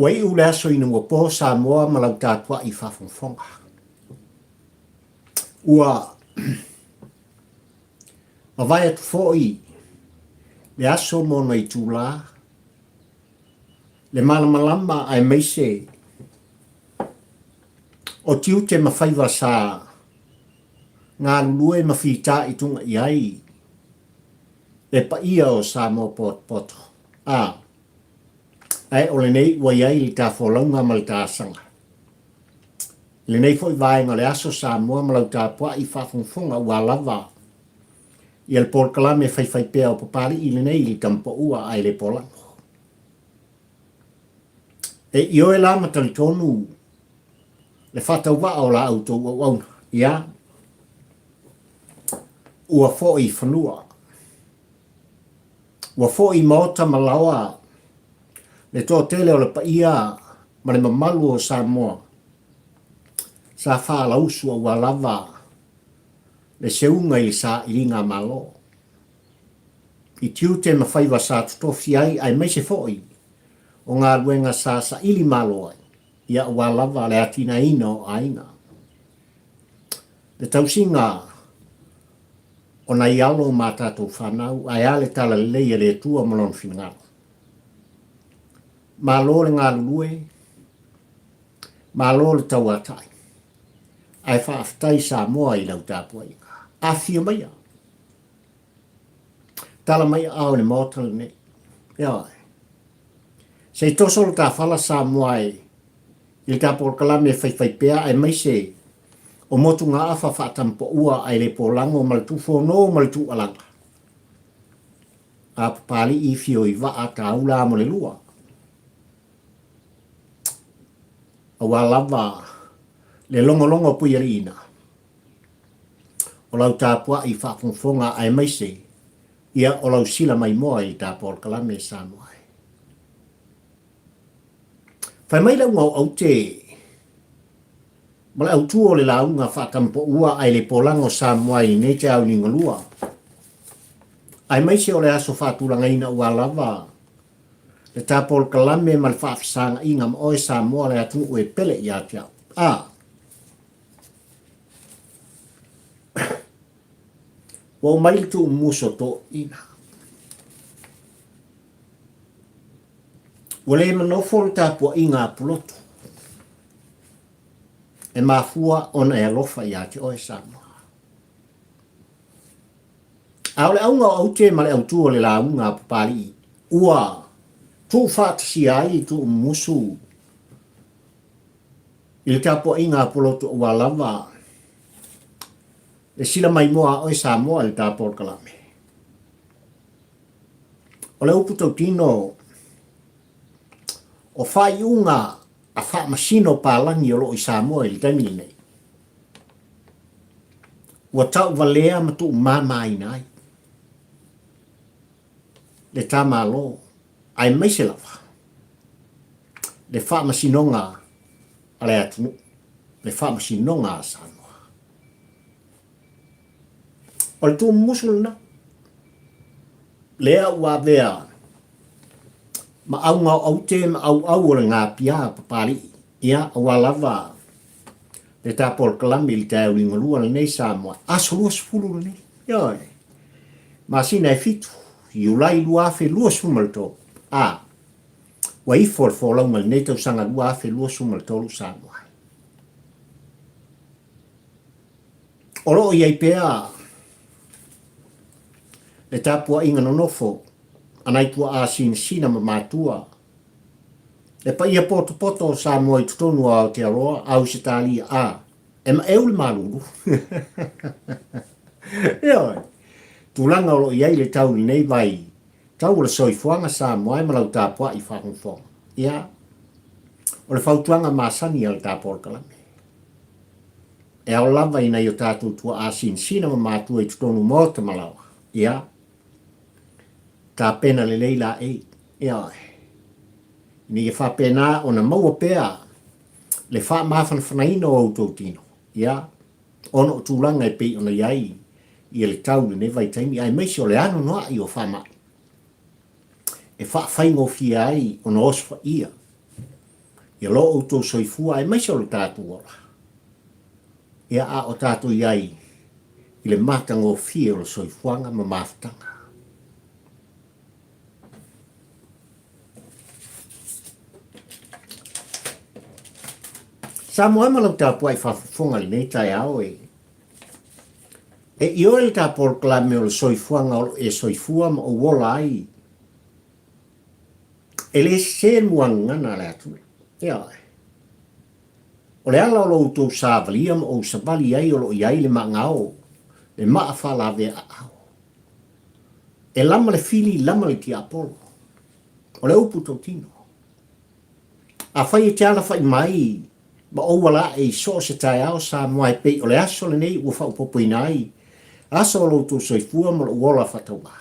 Wai ule aso ina mua po sa moa malau tātua I whafonfonga. Ua, a vai atu fōi, le aso mona I tūlā, le malamalama ai meise, o tiu te mawhaiwa sa ngā lulue mawhita I tunga I ai, le pa ia o sa mo poto. Ai o le nei ua iai li tā wholaunga ma le tā sanga. Le nei fo I vaenga le aso sa mua ma lau tā pua I whafonfonga ua lava. I al por kalame whai pēa o papari I le nei li tampo ua ai le polango. E I oe la matali tonu le whatau wa o la auto ua wauna. Ia, ua fo I whanua. Ua fo I maota malawa le tō tele o le paia ma le mamalu o Samoa. Sa whālausu o ua lava le seunga I sa iringa malo. I tiu te mawhaiwa sa tutofi ai meise fōi o ngā ruenga sa ili malo ai. Ia ua lava le atina ina o ainga. Le tausinga o na ialo mā tātou whanau ai ale tala leia le tua malon whinangaro. Malo le ngā lue, malo le tau atai. Ai whaaftai sa moa I lau tāpua inga. A whia mai a. Tala mai au le mōtala nei. Ia. Se toso le tā whala sa moa I tāpua kalame whai pēa ai mai se o motu ngā awha whaatampo ua ai le pōlango ma le tūwho no ma le tū alanga. A papali I whio I waa tā ula mo le lua. Awa lava le longo pui ina. O lau tāpua I whafonfonga ai maise, ia o lau sila mai moa I tāpua kalame sa moa. Whai mai lau ngau au te, mala au tuo le launga whatampo ua ai le polango sa moa I ne te au ni ngalua. Ai maise o le aso whatulanga ina ua lava, le tāpol kalame mal whaafisanga inga ma oe sa moa le atu ue pele I atia. Wa mai tu muso to ina. Wale manofo le tāpua inga pulotu. E mafua ona e alofa I atia oe sa moa. Aole aunga au te male au tua le launga papali ua tu fatasi ai tu musu. I le tāpua inga pulotu ua lava. Le sila mai moa oe sa moa le tāpua kalame. O le upu tau tino o whai unga a wha masino pālangi o lo I sa moa I le taimini nei. Ua tau valea matu mamai nai. Le tā malo. Ai meise lava. Le wha masinonga ale atu. Le wha masinonga a sanoa. O le tū musulna. Lea ua vea. Ma au ngau au te ma au o le ngā pia papari. Ia ua lava. Le tāpol kalami li tāu ni ngalua le nei Samoa. Aso lua sifulu le nei. Ioi. Ma sina e fitu. Iulai lua fe lua sumalto. Wa I for lau mal nei tau sanga lua fe lua sumal tolu Samoa. Olo iai pēa le tāpua inga nonofo anai tua a sina ma mātua. Le pa ia poto Samoa I tutonu au te aroa au se tāli e ma eule malulu. Ioi. Tūlanga olo iai le tau nei vai tau le soifuanga Samoa e malau tāpua I whakonfonga. Ia. O le whautuanga māsani al tāpua kalame. E au lava ina I o tātou tua a sina ma mātua I tutonu mōta malawa. Ia. Tā pena le leila Ia. Ni e whapena o na maua pēa le wha mawhanawhanaina o autou tino. Ia. Ono tūlanga e pei ona iai I le tau ne vai taimi ai meisi o le ano noa I o whama. E wha whaingo fia ai o na osfa ia. Ia lo o tō soifua e maise o le tātou ora. Ia a o tātou iai i le matanga o fie o le soifuanga ma maftanga. Sa moa malau tāpua i whafonga li nei tai ao e. E i o le tāpua klame o le soifuanga o e soifua ma o wola ai. E le se muanga na le atu. Ia ai. O le ala o lo tō sāvalia ma o sabali ai o lo iai le maangao. Le maa whalave a au. E lama le fili lama le ki Apollo. O le upu tō tino. A whai e te ala whai mai. Ma o wala e so se tai ao sa moai pe o le aso le nei ua whau popo inai. Aso o lo tō soifua ma lo uola whataua.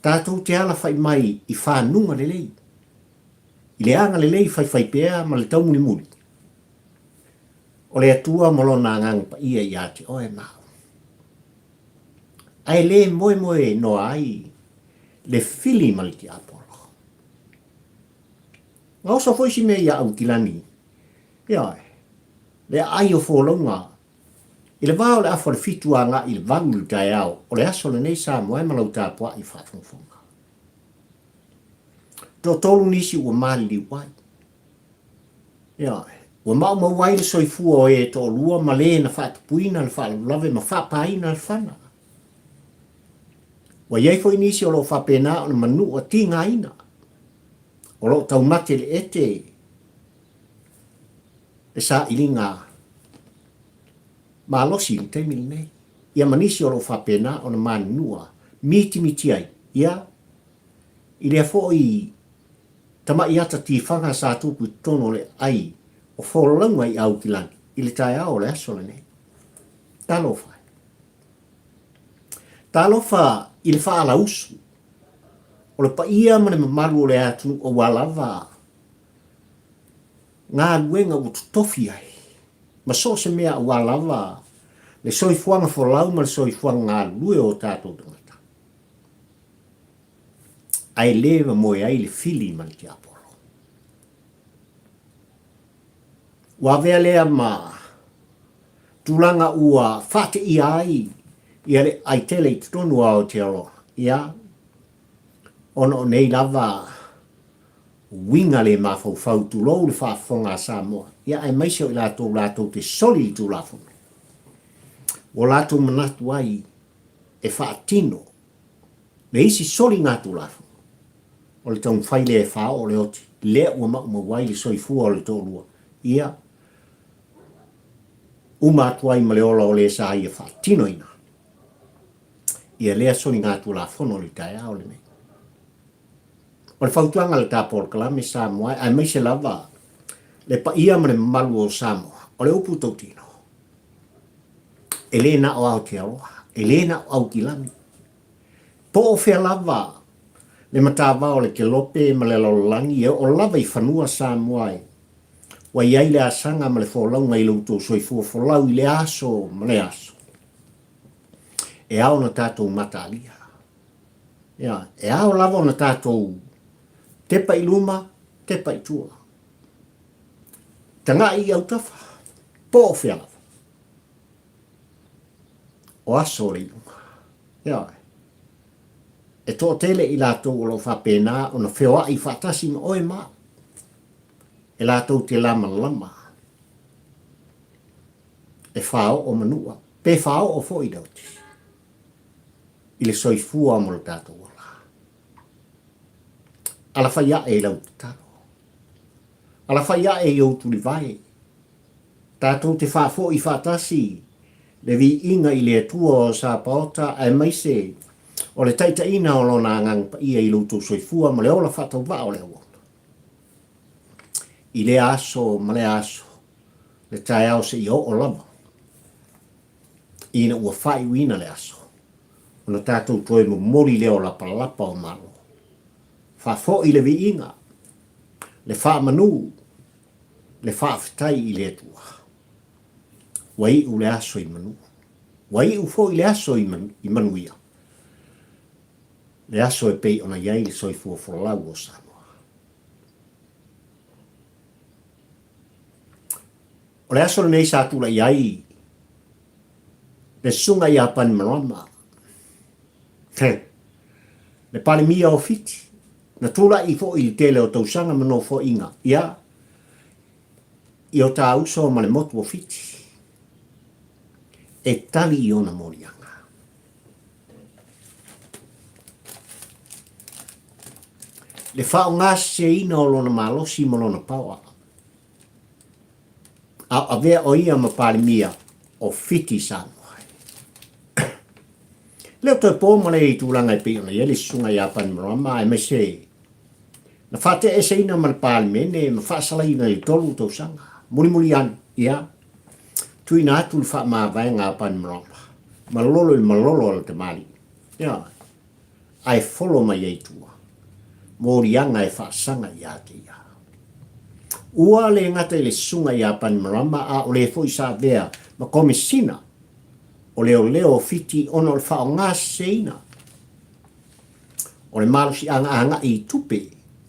Tātou te ala whai mai i whanunga le lei. I le anga le lei whai pēa ma le taumuni muri. O le atua molona ngang pa ia i ate oe mau. Ai le moe no ai le fili maliti Apollo. Ngā osa foisi me ia au kilani. Ia le ai o fōlonga. I le vāo le afo le fituanga i le vangu le tai au. O le aso le nei sa moe malau tāpua i whaafonga. Tō tōlu nisi ua mali li wai. Ia ua mau wai le soifua o e tō lua ma le na whaatupuina le whaalulave ma whaapaina le whana. Wa iei fo inisi o lo whapena o le manu o tinga ina. O lo taumate le ete. E sa ilinga. Ma losi le te mil nei. Ia manisi o lo whapena o le manua. Miti ai. Ia. I lea fo i tama i ata ti whanga sa tupu tono le ai. O wholonga i au kilani. I le tai au le aso le nei. Talo whai. Talo wha i le whaala usu. O le pa ia mane mamaru o le atu o walava. Ngā luenga o tutofi ai. Ma so se mea o walava. Le soifuanga wholau ma le soifuanga ngā lue o tātou tangata. Ai lewa moe ai le fili mani ki Apollo. Wa vea lea ma tulanga ua whate i ai. Ia le aitele i tonu au te aroa. Ia. Ono nei lava winga le mawhau tu lou le whaafonga Samoa. Ia ai maise o i lātou te soli i tu lāfonga. O lātou manatu ai e whaatino. Le isi soli ngā tu lāfonga. O le taun whaile e whao o le oti. Lea ua mau wai le soifua o le tōrua. Ia. Umatuai ma le ola o le sa ia whaatino ina. Ia lea soli ngā tu lāfono le tai au le nei. O le whautuanga le tāpor kalame Samoa, ai mai se lava, le pa ia ma le malu o Samoa, o le upu tautino. E le na o au te aroa, e le na o au kilami. Po o whea lava, le matawa o le kelope ma le laulangi, o lava i whanua Samoa e. Wa iai le asanga ma le wholaunga i lautou soifua wholau i le aso ma le aso. E ao na tātou mata alia. Ia, e ao lava na tātou tepa i luma, tepa i tua. Tanga i au tafa, po o whea lava. O aso le luma. Ia, e tō tele i lātou o lo whapena, o na wheoa i whatasi ma oe maa. E lātou te lama. E whao o manua, pe whao o fo i dauti. I le soifua mo le tātou wala. Ala whaia e lau te taro. Ala whaia e iau tuli vai. Tātou te whafo i whatasi. Le vi inga i le atua o sa paota ai maise. O le taita ina o lona ngang pa ia i lautou soifua mo le ola whatau wa o le awa. I le aso ma le aso. Le tai au se i o lava. Ina ua whai uina le aso. Ona tātou toi mo mori leo la palapa o malo. Whafo i le vi inga. Le wha manu. Le wha fitai i le tua. Wai u le aso i manu. Wai u fo i le aso i manuia. Le aso e pei ona iai le soifua wholau o Samoa. O le aso nei sa tula iai. Le sunga ia pan marama. Le pale mia o fiti. Na tula i fo i tele o tausanga mano fo inga. Ia. I o ta uso ma le motu o fiti. E tali i ona morianga. Le whao ngā se ina o lona malosi mo lona paua. A vea o ia ma pale mia o fiti sano. Leo toi pō mo le i tūlanga i pio na yele sunga ia pan marama e me se. Na whate e se ina ma le pale mene ma whaasala ina i tolu tau sanga. Muri an, ia. Tui na atu le wha maa vai ngā pan marama. Malolo i malolo ala te mali. Ia. Ai follow mai ei tua. Mōri anga e whaasanga ia te ia. Ua le ngata i le sunga ia pan marama a o le fo i sa vea ma komisina. O leo fiti ono le whao ngā seina. O le malusi anga i tupe.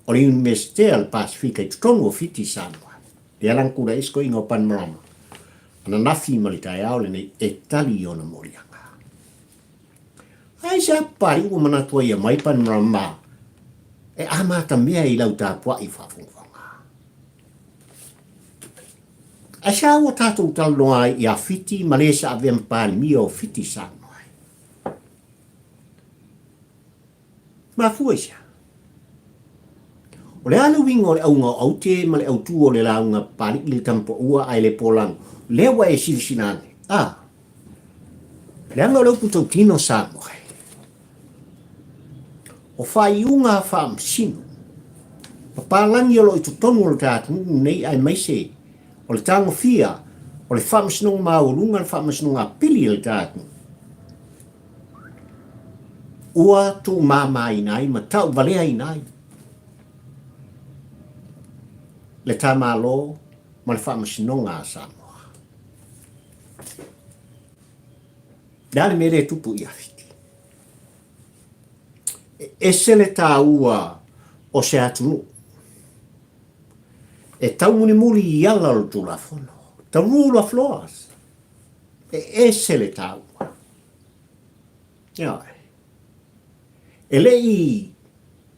O le Universitea le Pasifika i tutonu o fiti sanwa. Le alankura isko inga o pan marama. Ana nafi malitai au le nei e tali ona morianga. Ai sa pari ua manatua ia mai pan marama. E amata mea i lau tāpua i whawhunga. Ai sa ua tātou taloa i a fiti ma le sa avea mpāli mia o fiti sanwa. Ma fuesa. O le anu wingo o le aunga au te ma le au tu o le launga pāli le tampo ua ai le polang. Lewa e silisinane. Le anga o leu putou tino sanwa. O whaiunga whaamsino. Papalangi o lo i tutonu o le tātu nei ai maise. O le tango fia, o le whamasnong maurunga, le whamasnong a pili le tātu. Ua tu māma i nai, ma tau valea i nai. Le tā mālo, ma le whamasnong a Samoa. Dāne mere tupu i awhiti. Ese le tā ua o se atunu. E tau muni muli i ala o tula fono. Tau rule of laws. E se le tau. Ia. E le i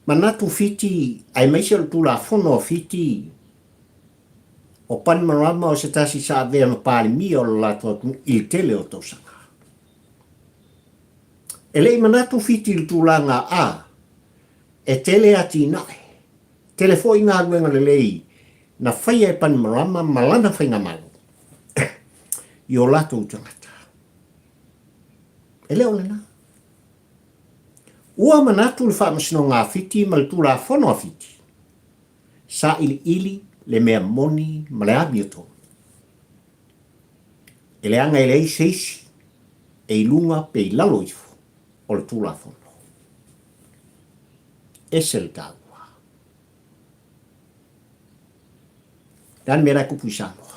manatu fiti ai maise o tula fono fiti. O pan marama o se tasi sa avea ma pāli mia o lato il tele o tausanga. E le i manatu fiti il tulanga a. E tele ati nai. Telefo i ngā ruenga le lei. Na whaia e pan marama malana whainga malu. I o lato utangata. E leo lena. Ua manatu le whamasino ngā fiti ma le tūra whono a fiti. Sa ili le mea moni ma le amioto. E le anga e le seisi e ilunga pe i lalo ifo o le tūra whono. E se le tau. Dan mera kupu Samoa.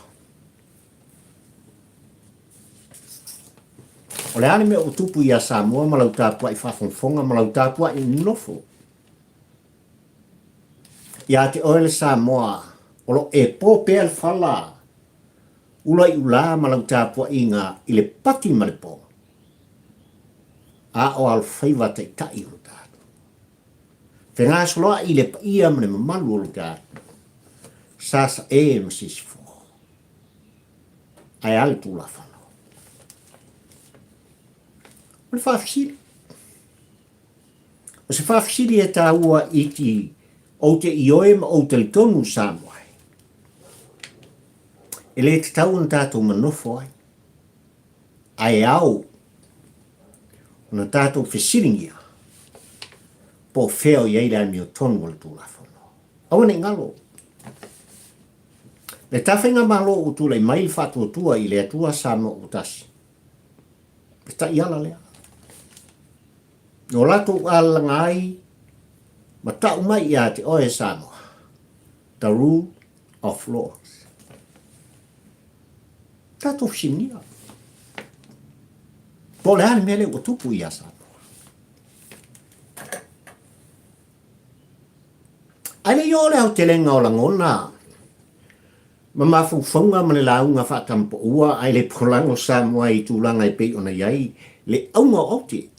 O le ane mea o tupu i a Samoa ma lau tāpua i whawhongwhonga ma lau tāpua i nofo. Ia te oele Samoa o lo e pōpea le whala. Ula i ula ma lau tāpua i ngā i le pati ma le pō. A o al whaiva te tai o tātu. Whenga soloa i le paia ma le mamalu o tātu. Sasa e masisi fo. Ai ale tu la fano. O le whawhisiri. O se whawhisiri e tā ua i ti o te ioe ma o te litonu Samoa. E le te tau na tātou manofo ai. Ai au. Na tātou whisiringia. Po wheo i eira mi o tonu o le tu la fano. Awane ngalo. Le tawhinga malo o tula i mai whatua tua i le atua Samoa o tasi. Le ta iala lea. No lato ala ngai, ma tau mai i a te oe Samoa. The rule of laws. Tato fsinia. Po le ane mele o tupu i a Samoa. Ale i ole au te lenga o langona. Ma mafuafuga ma le lauga faatampaua ai le polago Samoa i tulaga e pei ona iai le auga oti.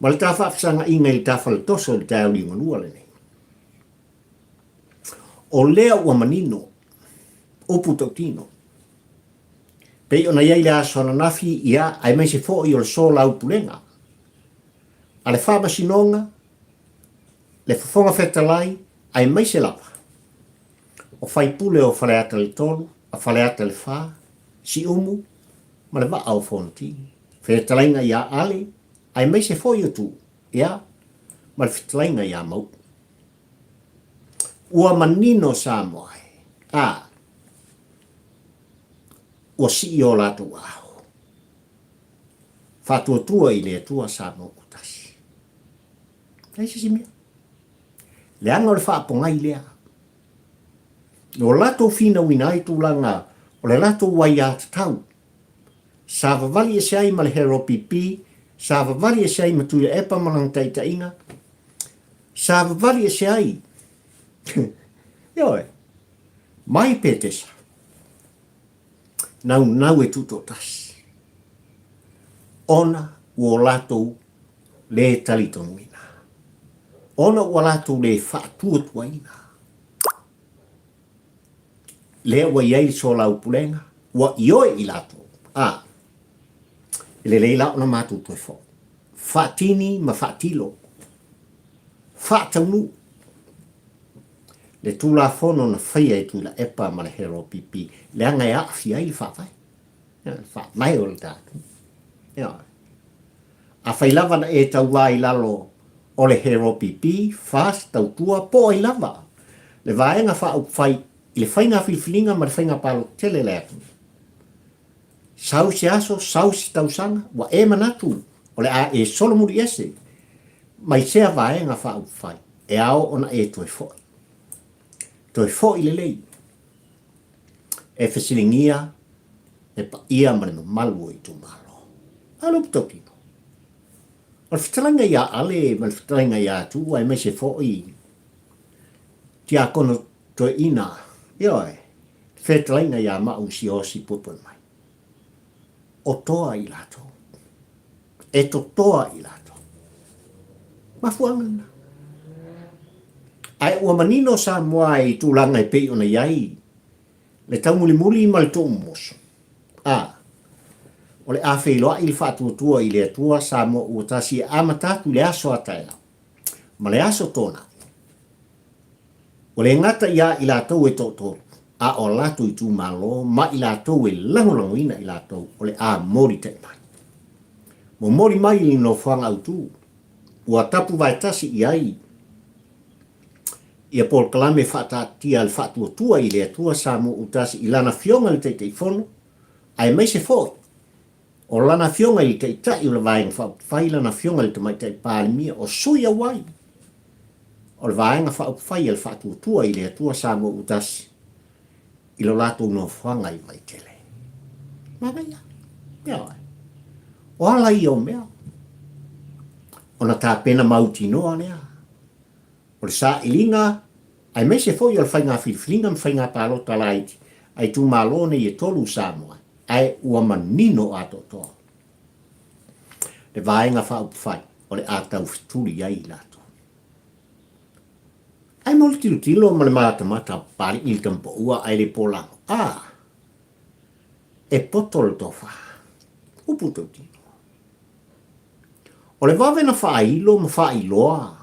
Ma le tafaafesagaʻiga i le tafalatoso le taeoligalua lenei. O lea ua manino, upu tautino. Pei ona iai le asoananafi ia ai maise foʻi o le solaupulega. A le faamasinoga, le fofoga fetalai, ai maise lava. O faipule o faleata le tolu, a faleata le fā, si umu, ma le vaa o fonti. Fetalainga ia ale, ai maise foʻi o tu, ia, ma le fetalainga ia mau. Ua manino Samoa ai, ua sii o latou aho. Faatuatua i le atua Samoa utasi. Ai se simia. Le anga o le faapongai lea. O latou fina wina ai tulaga o le latou wai atatau. Sa vavali e se ai ma le hero pipi, sa vavali e se ai ma tui le epa malang taitainga, sa vavali e se ai. Ioe, mai petesa. Nau e tuto tasi. Ona ua latou le talitonuina. Ona ua latou le faatuatuaina. Le ua iai so laupulenga, ua ioe i latou. Le leila ona matutu e fo. Faatini ma faatilo. Faataunu. Le tula fono na faya e tula epa ma le hero pipi. Le anga e afi ai le faafai. Mai o le tatu. A fai lava na e tau wai lalo o le hero pipi, fast tau tua po ai lava. Le vaenga fa au fai, i le fainga filfilinga ma le fainga palo tele le atu. Sau se aso, sau se tau sanga, wa e manatu, o le a e solomuri ese. Mai sea vaenga fa au fai, e ao ona e toi foi. Toi foi le lei. E fesilingia, e pa ia ma le malu i tu malo. Alo putokino. O le fitalanga ia ale, ma le fitalanga ia tu, ai mai se foi. Tia kono toi ina, ioe, fitalanga ia ma usi osi pupo mai. O toa i lato. E to toa i lato. Mafuangana. Ai ua manino Samoa i tūlanga i pei ona iai. Le tau muli muli ma le tō moso. O le awhi loa i le whātuatua i le atua Samoa ua tasi amatatu le aso ataia. Ma le aso tōna. O le ngata ia i lātou e tōtoro. A o lato i tū malo, ma i lātou e langolangoina i lātou, o le a mori te mai. Mo mori mai i no whanga au tū, ua tapu vai tasi i ai. Ia Paul Kalame whatatia le whatuatua i le atua Samoa utasi i lana fionga le teitei whono, ai mai se fōi. O lana fionga i teitai o le vaenga whai lana fionga le tamai tei pālimia o suia wai. O le vaenga whai le whatuatua i le atua Samoa utasi. I lo lato no whanga i mai tele. Mawaya. Ia. O ala i o mea. O na tā pena mauti noa nea. O le sa ilinga, ai me se foi o le whainga whiwhinga mwhainga pālota laiti. Ai tu malone i e tolu Samoa. Ai ua manino ato toa. Le vaenga whai. O le atau fituri ai lato. Ai mo le tilo ma le mata pari il tampo ua ai le polango. E poto le tofa. Upu tautino. O le vave na whailo ma whailoa.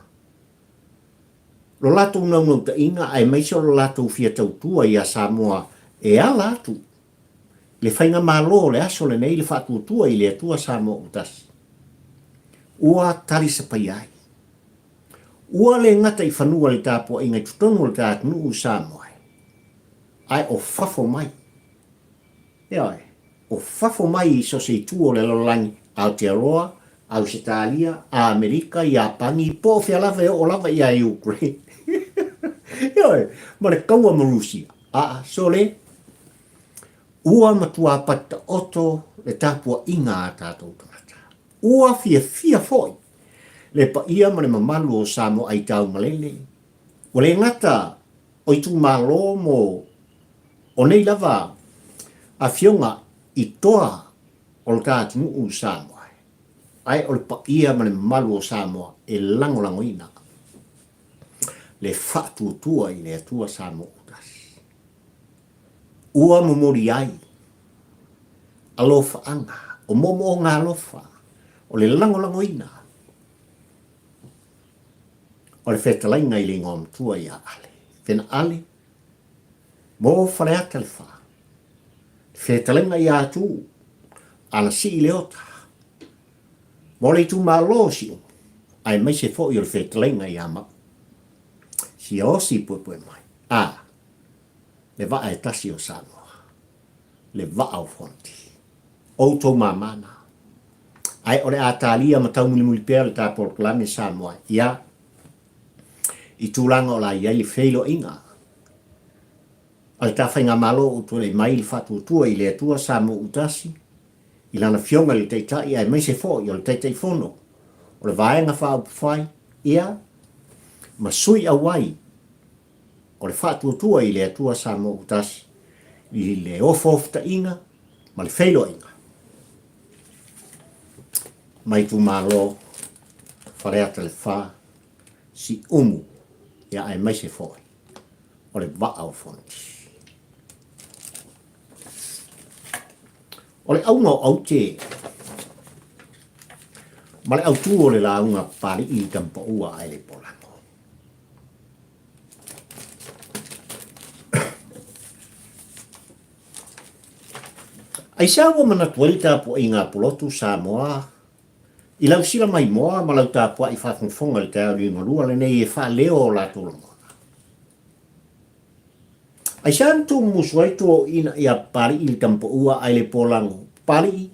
Lo lato unau ta inga ai maisa lo lato fia tautua i a Samoa e a lato. Le whainga malo le aso le nei le whatuatua i le atua Samoa utasi. Ua tari sa pai ai. Ua le ngata i whanua le tāpua i ngai tutonu le tātunu u Samoa. Ai o fafo mai. Ioi, o fafo mai i so se tuo le lolangi Aotearoa, Ausitalia, a Amerika, i Apani, i po fia lava o lava i a Ukraine. Ioi, ma le kaua marusia. So le, ua matua pata oto le tāpua inga a tātou tangata. Ua fia foi. Le pa ia ma le mamalu o Samoa ai tau malele. O le ngata o i tu malo mo O nei lava a fionga I toa o le tātunu u Samoa. Ai o le pa ia ma le malu o Samoa e langolangoina. Le whatutua I le atua Samoa utasi. Ua momori ai. Alofa anga. O momo o ngā alofa. O le langolangoina. O le whetalainga I le ngom tua ia ale. Pena ale. Mo whareata le wha. Whetalainga ia atu. Ana si I le ota. Mo le tu malo si o. Ai mai se fo I o le whetalainga ia ma. Si o si pue mai. Le va e tasi o Samoa. Le va au fonti. O tau mamana. Ai ore a talia ma tau muli pēr le tā porklame Samoa. Ia. I tūlanga o la ia I wheilo inga. Ai ta whainga malo o tō le mai I whatu tua I le atua Samoa utasi. I lana fionga le teitai ai mai se fo I o le teitai fono. O le vaenga whao pwhai. Ia. Ma sui awai. O le whatu tua I le atua Samoa utasi. I le ofofta inga. Ma le wheilo inga. Mai tu malo. Whareata le wha. Si umu. Ia ai mai se fo. O le va au fonti. O le aunga o au te. Ma le au tu o le launga pari I tampa ua ai le polango. Ai sa ua mana tuelita po I ngā polotu Samoa. I lau sila mai moa ma lau tā pua I whafonga le tau ringa lua le nei e wha leo o la tolonga. Ai sa antu musuai tō ina ia pari I tampa ua ai le polango. Pari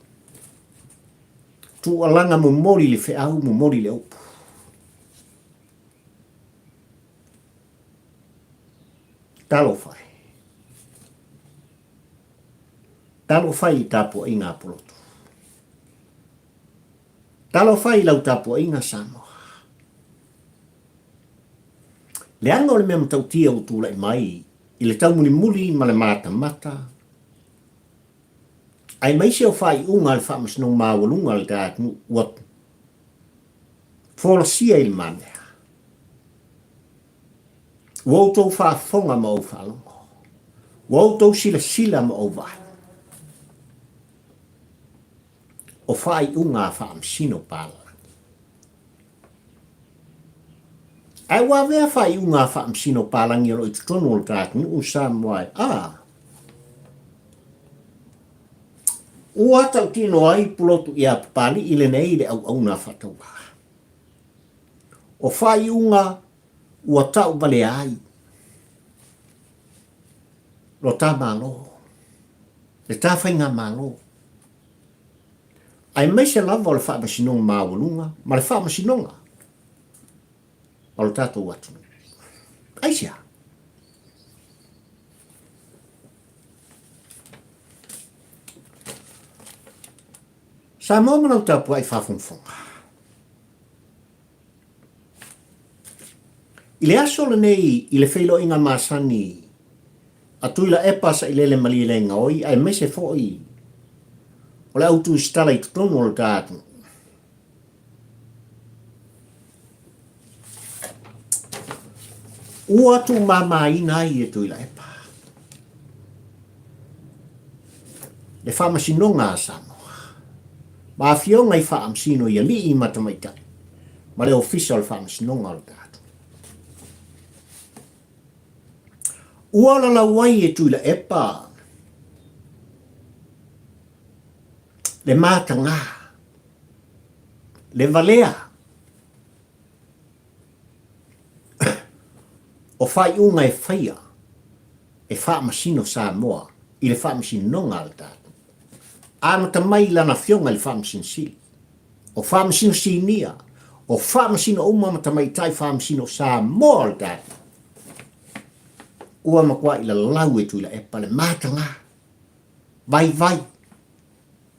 tu alanga mo mori le wheau mo mori le upu. Talo whai. Talo whai I tāpua I ngā polotu. Talo whai lau tāpua I ngā Samoa. Le anga o le mea matautia o tūla I mai I le tau muli ma le mata. Ai mai se o whai unga le whamasnong mawalunga le tātunu uatu. Wholosia I le manea. Wautou whafonga ma o whalongo. Wautou sila ma o vai. O whai unga whaamsino pala. Ai wawea whai unga whaamsino pala ngi alo I tutono le tātunu u Samoa. Ua tau tino ai pulotu ia pali I le nei le au na whataua. O whai unga ua tau bale ai. Lo tā malo. Le tā whainga malo. Ai mai se lava o le whaamasinonga mawalunga, ma le whaamasinonga. O le tātou atu. Ai sia. Sa moa manau tāpua I whafonfonga. I le aso le nei I le whailo inga masani a tuila e pasa I lele mali le ngaoi ai mai se foi o le autu stala I tutono o le tātu. Ua tu mama ina I e tuila e pa. Le whamasinonga a Samoa. Ma fionga I whaamsino I ali I matamaitai. Ma le official whamasinonga o le tātu. Ua la wai e tuila e pa. Le mātanga. Le valea. O whai unga e whaia. E whaamasino Samoa. I le whaamasinonga le tātu. Ana tamai lana fionga le whaamasin sili. O whaamasino sinia. O whaamasino umama tamai tai whaamasino Samoa le tātu. Ua makua I la lau e tuila e pale mātanga. Vai.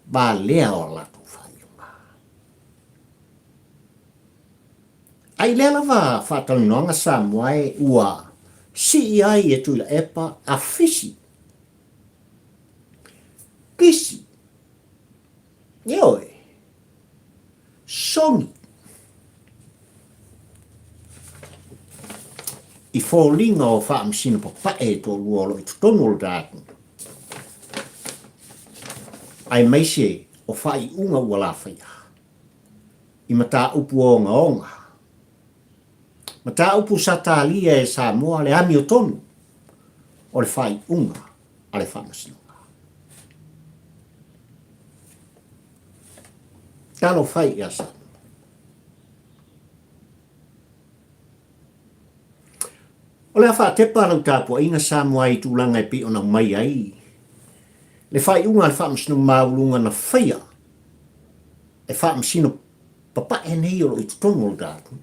Ba lea o latu whaiunga. Ai lea lava whātalinonga Samoa e ua si ai e tuila e pa a fisi kisi, ioe, songi, i fōlinga o whaamsina pa pae tō luolo i tonu o dāku. Ai maise o whai unga ua la whaia. I mata upu o onga. Mata upu sa tālia e sa moa le ami o tonu o le whai unga a le whaamsina. Talo whai ia sa. O le awha te parau tāpua inga sa moa i tūlanga e pi o na mai ai. Le whai unga le whaamsina maulunga na whaia. E whaamsina papa e nei o i tonu o dāku.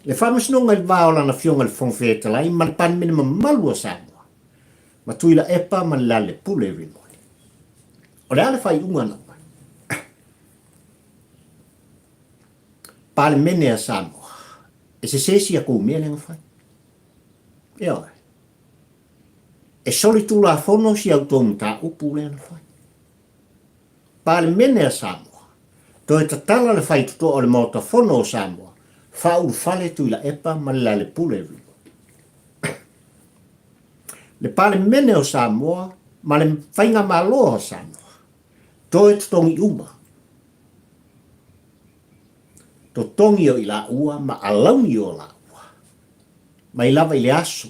Le whaamsina ngai vaola na fionga le whongwheta lai ma le pan mene ma malua sa moa. Ma tuila epa ma la le pule rimoi. O le ale whai unga na mai. Pale mene a sa moa. E se sesi a kou mea lenga whai. Ia. E soli tu la fono si au tomu ta upu le na fai. Pale mene a Samoa. To e tatala le fai tuto o le mauta fono o Samoa. Fa ulu fale tu ila epa ma le pule rivo. Le pale mene o Samoa ma le whainga malo o Samoa. To e tutongi uma. To tongi o ila ua ma alauni o la. Mai lava i le aso.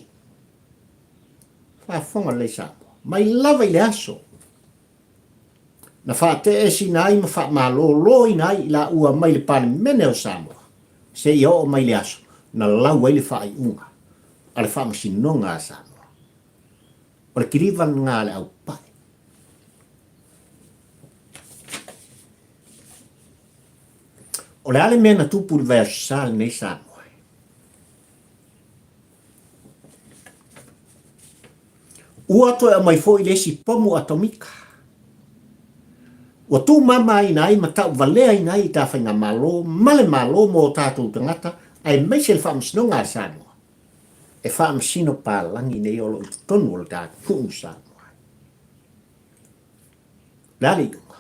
Whafonga le Samoa. Mai lava i le aso. Na wha te e si nai ma wha ma lo i nai i la ua mai le pane mene o Samoa. Se i o mai le aso. Na lau ai le wha i unga. A le wha ma sinonga a Samoa. O le kirivan ngā le au pai. O le ale mena tupu le vai asal nei Samoa. Ua to e mai fo i lesi pomu atomika. Ua tu mama i nai ma tau valea i nai i ta whainga malo, male malo mo tātou tangata, ai mai se le whaamsino ngā Samoa. E whaamsino pālangi nei olo i tonu o le tātou Samoa. Lali dunga.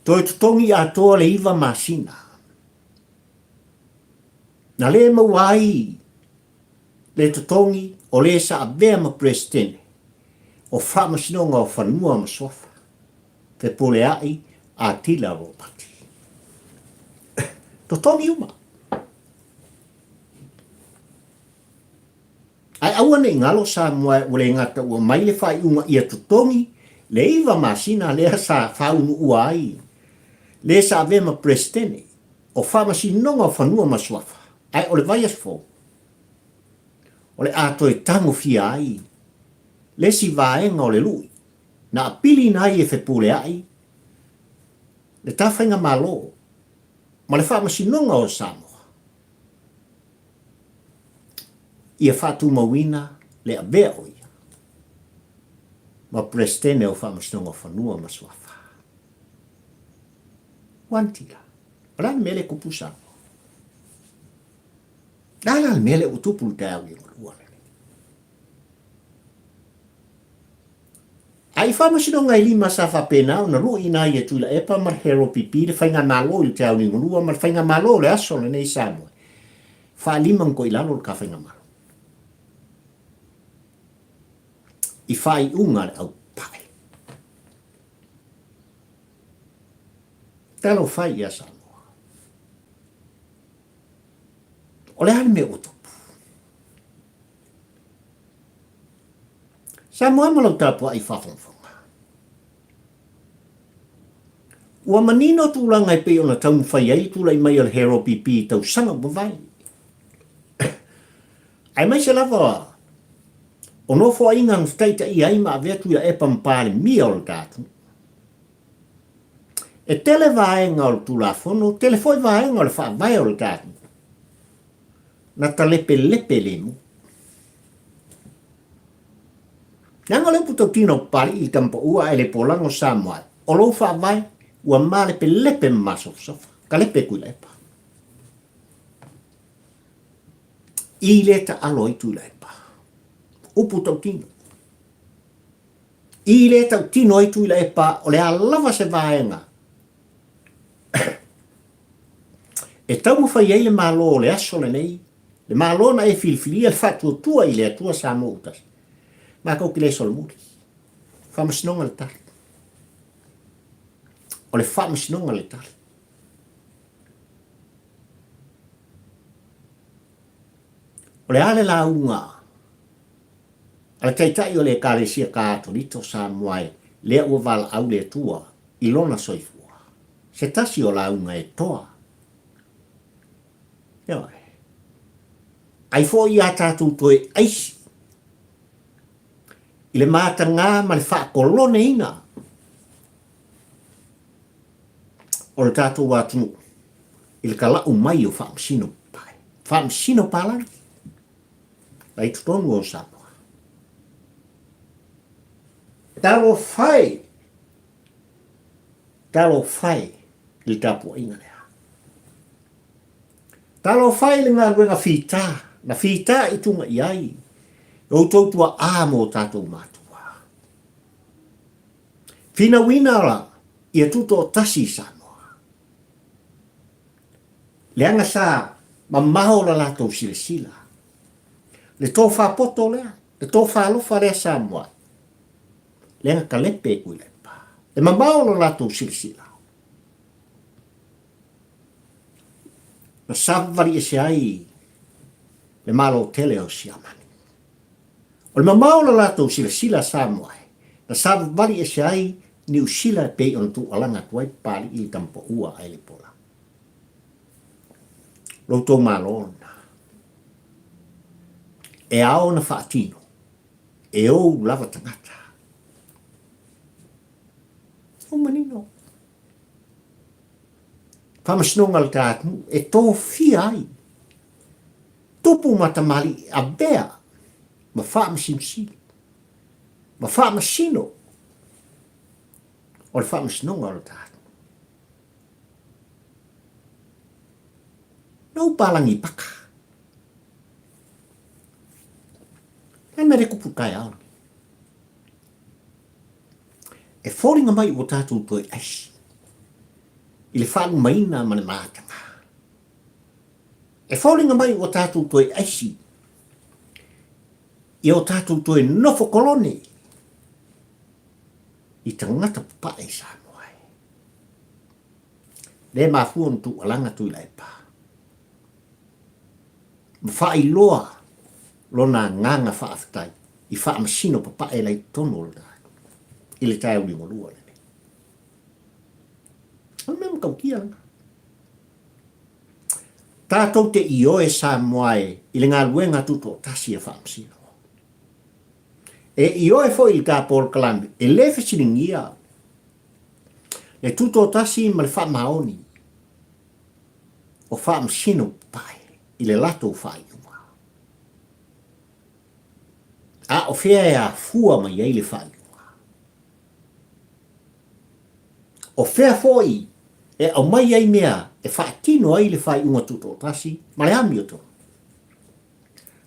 To e tutongi a toa le iwa masina. Na le mawai le tutongi o le sa abea ma presidente o whamasinonga o whanua ma sofa te pole ai a tila o pati. Tutongi uma. Ai awane ngalo sa mua ule ngata ua mai le whai unga ia tutongi le iwa masina le sa whaunu ua ai. Le sa abea ma presidente o whamasinonga o whanua ma sofa. Ai o le vaias fo. O le ato e tango fia ai. Le si vaenga o le lui. Na apili nai e whepule ai. Le tawhainga malo. Ma le whamasinonga o Samoa. Ia whatu mawina le abea o ia. Ma presidente o whamasinonga o whanua ma swafa. Wantila. Rani mele kupu Samoa. Dala mele utupu tau i ngurua. Ai whamasinonga i lima sa whapena na rui nai e tula epa mar hero pipi le whainga malo i tau i ngurua mar whainga malo le aso le nei Samoa. Wha limang ko ilalo le ka whainga malo. I whai unga le au pai. Talo whai ia Samoa. O le hane me utupu. Samoa malau tāpua i whawhongwhonga. Ua manino tūlanga i pe ona taumu whai ai tūla i mai al hero pipi tau sanga mawai. Ai mai se lava o no fo inga ngstaita i ai ma avetu ia epa mpare mia o le tātu. E tele vaenga o le tūla whono, tele foi vaenga o le whaavai o le tātu. Na ta lepe le mu. Nanga le puto tino pari i tampo ua e le polango Samoa. O lo fa vai ua ma lepe maso sofa. Ka lepe kui lepa. I le ta alo i tu lepa. Upu tau tino. I le tau tino ai tui la e pa, o le a lava se vaenga. E tau mo fai ei le malo le aso le nei, le malo na e filfilia le fatu tua i le atua sa mo utas. Ma kau ki le sol muri. Whamasnonga le tali. O le whamasnonga le tali. O le ale la unga. Ala taitai o le kare sia kaatolito sa moai, le ua vala au le tua, i lona soifua. Se tasi o la unga e toa. Ioi. Ai fo i atatu toe aisi. I le mata ngā ma le wha kolone ina. O le tātou wātunu. I le kalau mai o whaamsino pai. Whaamsino palani. Lai tutonu o Samoa. Talo fai. Talo fai. I tapu inga lea. Talo fai le ngā ruenga whita. Na whita i tunga iai. O tautua a mo tātou mātua. Whina wina la, ia tuto tasi Samoa. Leanga sa, ma maho la lātou sila sila. Le tō whapoto lea, le tō whalofa lea Samoa. Leanga ka lepe kui lepa. Le ma maho la lātou sila sila. Na savari e se ai, le malo tele o siamani. O le mamao la lātou sila Samoa. Na savari e se ai, ni usila pe on tu alanga tuai pali i tampo ua ai le pola. Loutou malona. E ao na whaatino. E ou lava tangata. O manino. Whamasnonga le tātunu, e tō fia ai. Tupu matamali a bea. Ma whaamasimsili. Ma whaamasino. O le whaamasnonga o le tātunu. Nau palangi paka. Nai mere kupu kai aoni. E whoringa mai o tātou toi aisi. I le whaangu maina ma le mātanga. E whoringa mai o tātou toi aisi. I o tātou toi nofo kolone. I tangata pae Samoa. Le mafuon tu alanga tu lai pa. Mawhai loa lona nganga whaaftai. I whaamasino pa pae lai tono la. I le tai uli molua le. Ang mem kau kia langa. Tātou te ioe Samoa i le ngā luenga tuto tasi a whaamasino. E ioe fo il kapor kalambi, e le fesiringia. Le tuto tasi ma le whaamaoni. O whaamasino pai, i le lato whaaiunga. A o fea e a fua mai ei le whaaiunga. O fea foi, e au mai ei mea, e whaatino ai le whaaiunga tuto tasi, ma le amioto.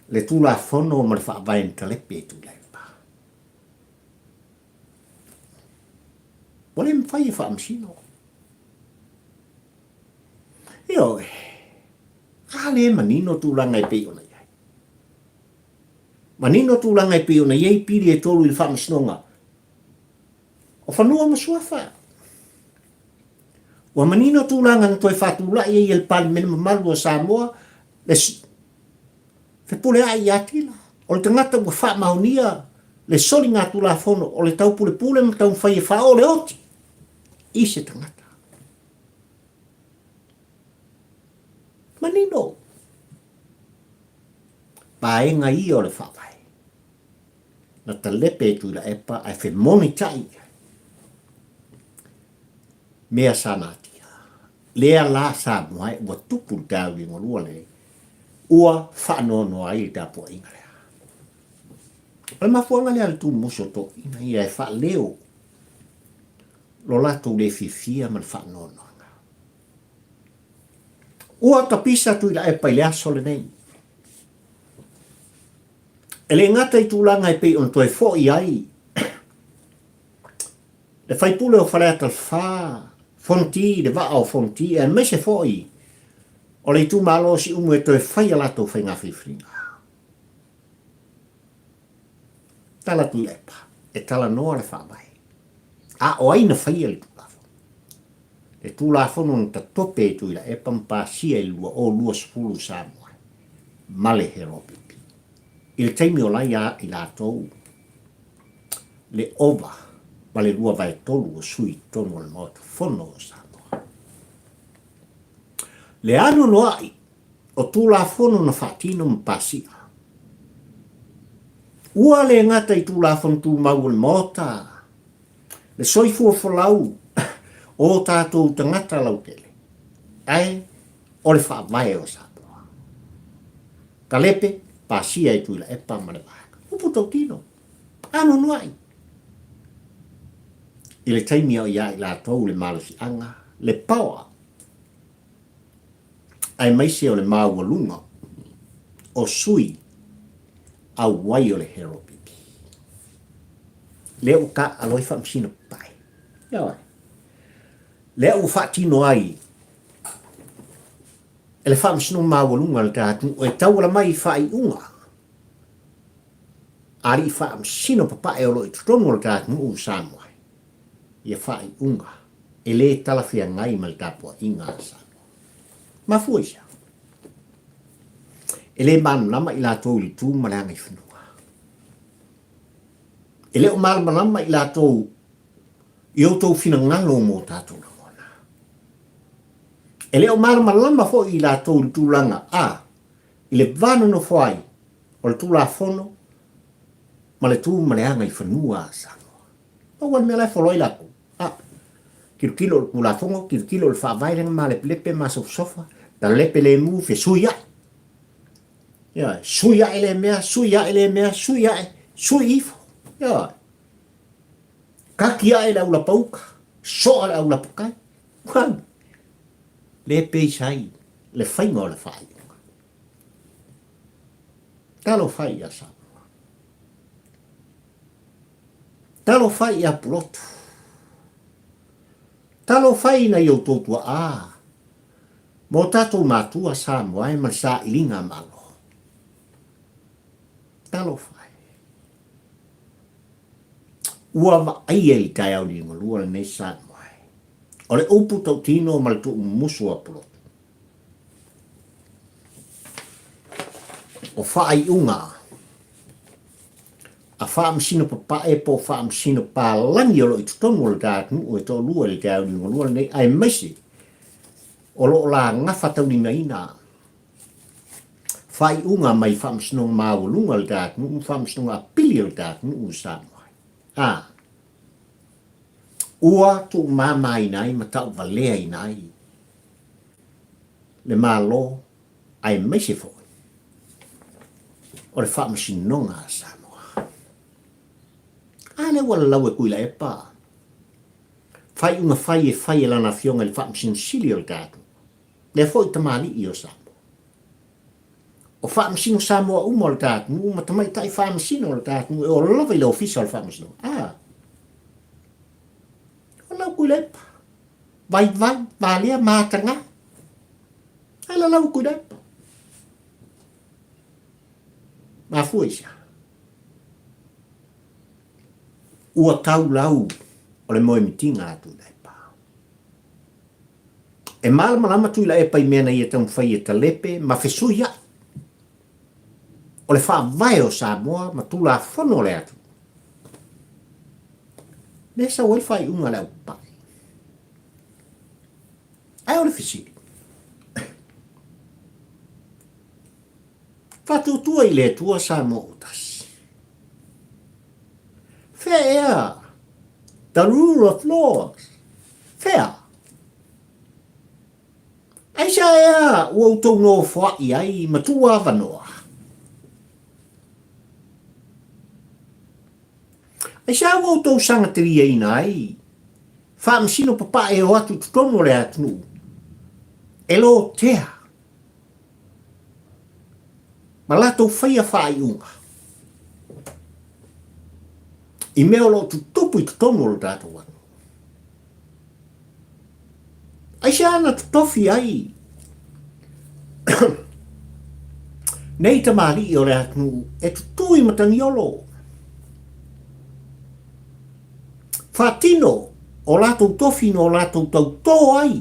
Le tula fono ma le whaavaen talepe tu lei. Wale mwhai e whaamsino. Eo e. Hale manino tūlanga e peo na iai. Manino tūlanga e peo na iai piri e tolu i le whaamsinonga. O whanua masuafa. Wa manino tūlanga na toi whatula iai el pali mena mamalu o Samoa. Fe pule ai atila. O le tangata wa whaamaunia. Le soli ngā tula fono. O le tau pule ma tau whai e whao le oti. I se tangata. Manino. Paenga i o le whawai. Na ta lepe tu la epa ai fe monitai. Mea sanatia. Lea la sa moai ua tupu tau i ngorua le. Ua whanono ai ta po inga lea. Al mafuanga lea le tu muso to ina ia e wha leo. Lo lato le fifia man whanono. Ua tapisa tu ila e pai le aso le nei. E le ngata i tūlanga e pei on toi fo i ai. Le fai pule o whalea tal wha. Fonti, le wa au fonti, e me se foi. O le tu malo si umu e toi whai alato whai ngā whiwhinga. Tala tu lepa. E tala noa le whaamai. A o aina whai le tu lafo. E tu lafo non ta tope e tu ila e pampasia i lua o lua spulu Samoa. Male he ropipi. I le taimi o lai a i la tou. Le ova. Ma le lua vai tolu o sui tono le mauta fono o Samoa. Le anu no ai. O tu lafo no na whaatino mpasia. Ua le ngata i tu lafo tu mau le mauta. Le soifu o folau. O tātou tangata lau tele. Ai, o le whaamai o Samoa. Ka lepe, pasia i tuila e pamane wahaka. Upu tau tino. Ano nuai. I le taimi au ia i la tau le malasi anga. Le paua. Ai maise o le mau lunga. O sui. Au wai o le hero pipi. Leo ka aloi whamsina pai. Ia Lea u whaatino ai. E le whaamsino mawalunga le tātu. O e tauala mai whai unga. Ari whaamsino papa e olo i tutono le tātu u Samoa. Ia whai unga. E le talawhia ngai ma le tāpua inga Samoa. Ma fuisa. E le manu lama i lātou li tū maranga i whenua. E le o manu lama i lātou i o tau whina ngalo mō tātou na. E leo marama lama fo i la tau tūlanga i le vana no whai o le tūla whono ma le tū mareanga i whanua Samoa. O wan mea lai wholoi lako. Kilo le kula whongo, kilo le whaavairenga ma le lepe ma sofa, ta lepe le mu fe suia. Suia ele mea, suia ele mea, suia e, sui ifo. Kakia ele au la pauka, soa le au la pukai. Wan. Le peisai, le whainga o le whai. Talo whai a Samoa. Talo whai a Pulotu. Talo whai na iau tōtua Mō tātou mātua Samoa e marisa ilinga malo. Talo whai. Ua ma aia i tai au ni ngalua le nei Samoa. O le upu tau tino ma le tu musu a Pulotu. O whaai unga. A whaamsina papa e po whaamsina pa langi o lo i tutonu o le tātunu o e tō lua le tāu ni ngalua nei ai maisi. O lo la ngafa tau ni naina. Whaai unga mai whaamsina māu lunga le tātunu, whaamsina a pili o le tātunu o Samoa. Ua tu mama inai ma tau valea inai. Le malo ai maise foi. O le whaamasinonga a Samoa. Le wala lau e kuila e pā. Whai unga whai e lana fionga le whaamasinsili o le tātu. Le foi tamali i o Samoa. O whaamasino Samoa uma o le tātu. Uma tamai tai whaamasino o le tātu. O lava i le ofisa o le whaamasino. Lau kuilepa. Vai, valia mātanga. Ala lau kuilepa. Ma fuisa. Ua tau lau o le moe mitinga atu lepa. E malama tu ila e pai mena i e tau whai e talepe ma fesuia. O le wha vai o Samoa ma tu la whono le atu. Nesa wai whai unga leo pai. Ai o le fisiri. Whatutua i le tua Samoa utas. Fair. The rule of laws. Fair. Ai sa ea ua utau no whai ai matua wanoa. Ai sa ua utau sangatiri ai nai. Whaamsino papa e o atu tutono le atunu. E lo tea. Ma lato whaia whai unga. I mea lo tu tupu i tutono le tato wanu. Ai se ana tofi ai. Nei ta mali o le atu e tutui matani olo. Fatino o lato tofi no lato tau to ai.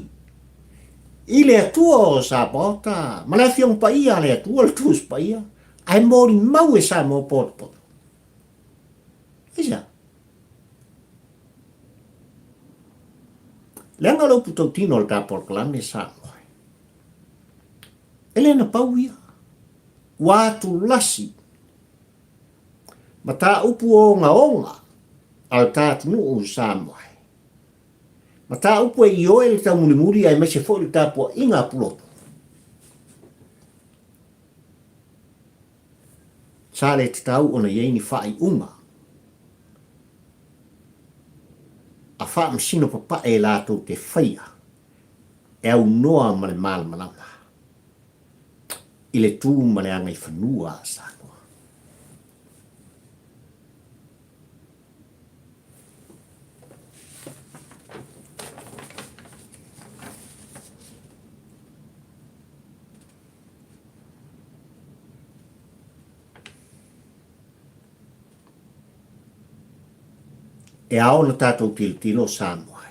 I le atua o sa bota, ma le fiong pa ia le atua le tus pa ia. Ai mori mau e sa mo pot. Isa. Lenga lo puto tino le tapor klame sa moe. Elena pau ia. Watu lasi. Mata upu o onga al tatu nu o sa moe. Mata upu e ioe le tau muri ai mese fo le tapo inga puloto. Sa le te tau ona yeini fai unga. A wha msino papa e lato te whaia. E au noa ma le malmalama. I le tū ma le anga i whanua a sanoa. E ao na tātou tilo Samoa.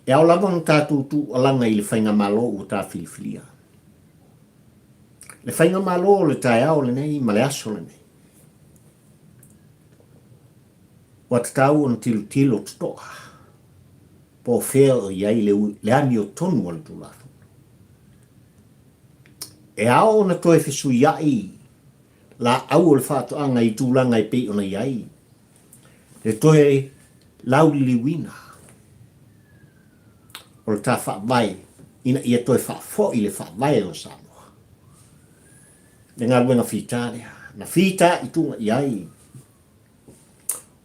E ao lava na tātou tu alanga i le whainga malo o tā filifilia. Le whainga malo le tai ao le nei, ma le aso le nei. Wa tatau on tilo toa. Po fea o iai le ani o tonu al tu lafu. E ao na toe fesu iai la au le whātu anga i tūlanga i pe ona iai. Le toe lau liwina. O le tā wha vai, ina ia toe wha fo i le wha vai o Samoa. Le ngā ruenga whitārea. Na whitā i tunga iai.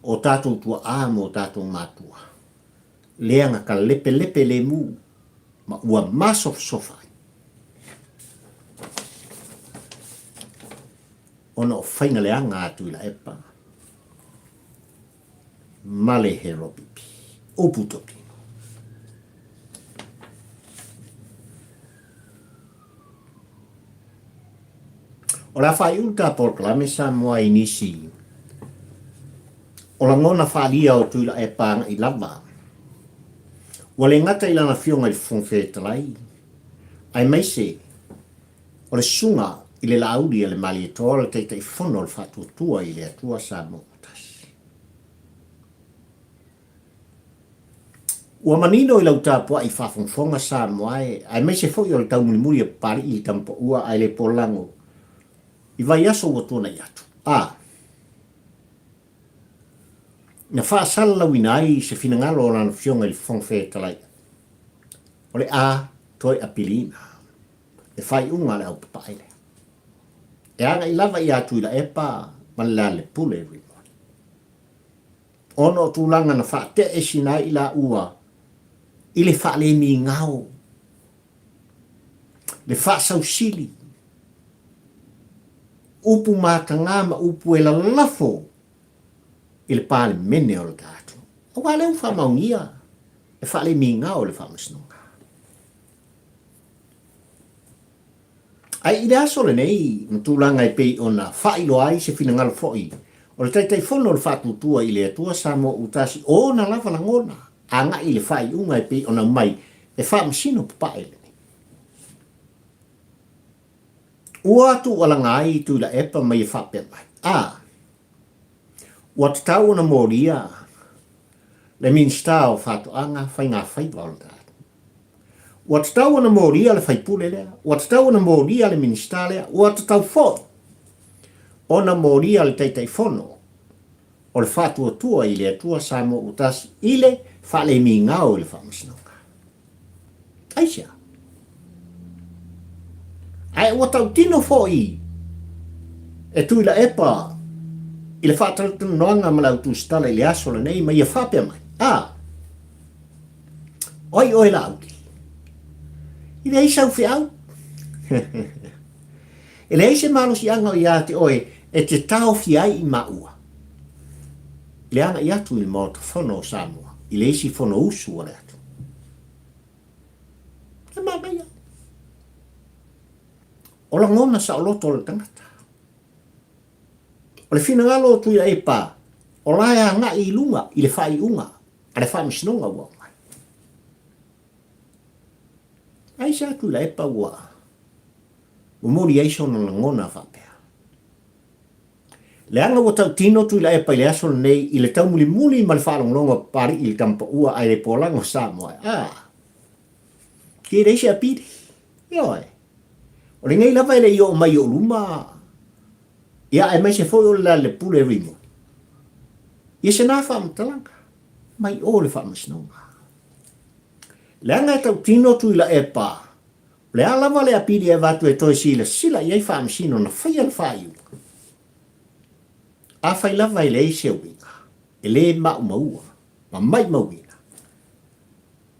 O tātou tua āmo o tātou mātua. Leanga ka lepe le mū. Ma ua masof sofai. Ona o whainga leanga atu i la epa. Male he ropipi. O putopi. O la whai unta porklame Samoa i nisi. O la ngona whalia o tuila e pāna i lava. O le ngata i lana fionga i whongwhetalai. Ai meise, o le sunga i le lauri le mali e toa le teita i whono le whatuatua i le atua Samoa. Ua manino i lau tāpua i whawhongwhonga Samoa ai meise fo i o le tau muri e pari i tampa ua ai le polango. I vai aso ua tuana i atu. Na whaasala lau inai se finangalo o lana fionga i whongwhetalai. O le toi apilina. E whai unga le au papaile. E anga i lava i atu i la epa ma le pule rimo. Ono tūlanga na wha te esina i la ua. I le wha le mi ngau. Le wha sausili. Upu mātanga ma upu e la lafo. I le pāle mene o le tātu. O wale u wha maungia. E wha le mi ngau le wha masnunga. Ai i le aso le nei, mtūlanga i pei ona wha ilo ai se fina ngalo foi. O le taitai fono le wha tutua i le atua Samoa utasi o na lava la ngona. Anga i le wha i unga i pei ona mai e wha masino papaele. Ua tu alanga ai tu la epa mai e wha pe mai. Ua tatau ona moria le minsta o wha anga whai ngā whai valda. Ua tatau ona moria le whai pule lea. Ua tatau ona moria le minsta lea. Ua tatau fo. Ona moria le taitai fono. O le wha tua i le atua Samoa utasi i le wha le mi ngau le wha masinoka. Aisia. Ai ua tau tino fo i. E tui la epa. I le wha taratunu noanga malau tu stala i le aso le nei ma ia wha pia mai. Oi la auki. I le eisa uwhi au. E le eise malo si anga o ia te oe e te tau fi ai i maua. Le anga i atu i mōta whono o Samoa. I le eisi whono usu o le atu. o la ngona sa o loto le tangata. O le fina ngalo tu ia e pa, o la ya nga i lunga, i le whai unga, a le whai misinonga ua mai. Ai sa tu la e pa ua, o mori eiso na ngona whapea. Le anga o tau tino tu la e pa i le aso nei, i le tau muli muli ma le whalonglonga pari i le tampa ua ai le polango sa moa. Ki reisi a piri. Ioi. O le ngai lava ele i o mai o luma. Ia e mai se foi o la le pule rimo. Ia se nā whaamatalanga. Mai o le whaamasinonga. Le anga e tau tino tu la e pa. Le a lava le a piri e vatu e toi sila. Sila iai whaamasino na whai al whai. A whai lava ele i se winga. E le mau maua. Ma mai mauina.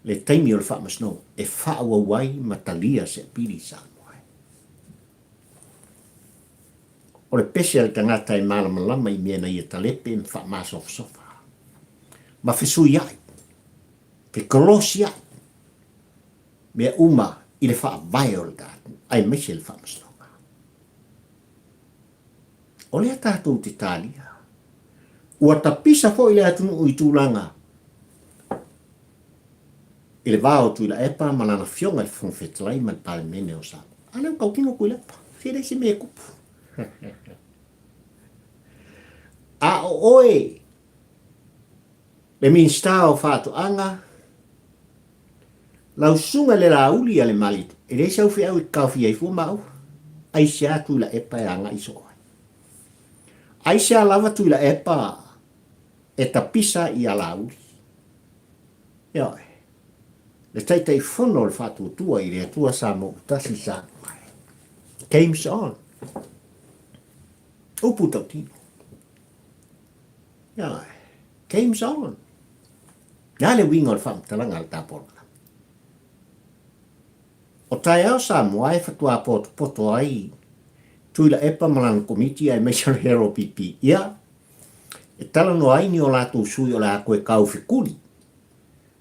Le taimi o le whaamasino. E whaua wai matalia se piri sa. O le pese al tangata e malama lama i mea na ia talepe me wha masofa sofa. Ma whisui ai. Pe kolosi ai. Mea uma i le wha vai o le tātu. Ai mese le wha masonga. O lea tātou te tālia. Ua tapisa fo i le atunu ui tūlanga. I le vāo tu i la epa malana fionga i whongwhetalai man pale mene o sa. Aleu kau kingo kui lepa. Whire si mea kupu. A o oe le minsta o fatu anga lau sunga le lauli ale malitu e le sau fi au i kaufi ai fu mau ai sia tu la epa e anga iso ai sia lava tu la epa e tapisa i a lauli ioi le taitai fono le fatu tua i le tua sa mo utasi sa games on upu tau tino ja, game's on. Ja le wingo fam talanga al tapor. O tai au sa moai fatua poto ai. Tui la epa malan komiti ai Major Hero PP. Ia. E tala no ai ni o latu sui o la koe kau fikuli.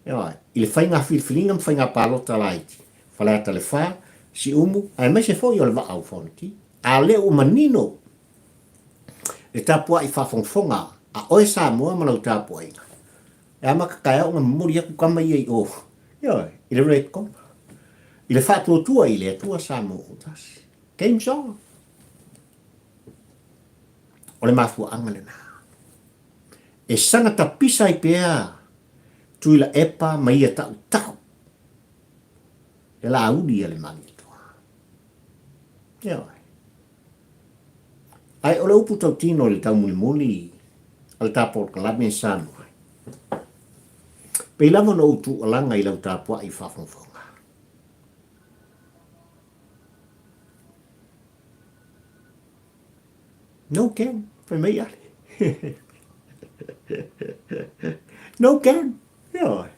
Ia, i le whainga filfilinga mwhainga palota laiti. Falata le wha, si umu, ai mai se foi o le wa au fonti. A le o manino. Le tapua i whafongfonga. A oe sa moa malau tāpua inga. E ama kakaya o ngā muri aku kama i ei o. Ioi, i le reit koma. I le whātua tua i le atua sa moa o tasi. Game's on. O le mafua anga le nā. E sanga ta pisa i pēa. Tui la epa mai a tau tau. E la audi a le mangi tua. Ioi. Ai o le upu tau tino le tau muli muli. Al tapor kalame sanu. Pei lama no utu alanga i lau tapua i whawhongwhonga. No can, whai mai ale. No can, ioi.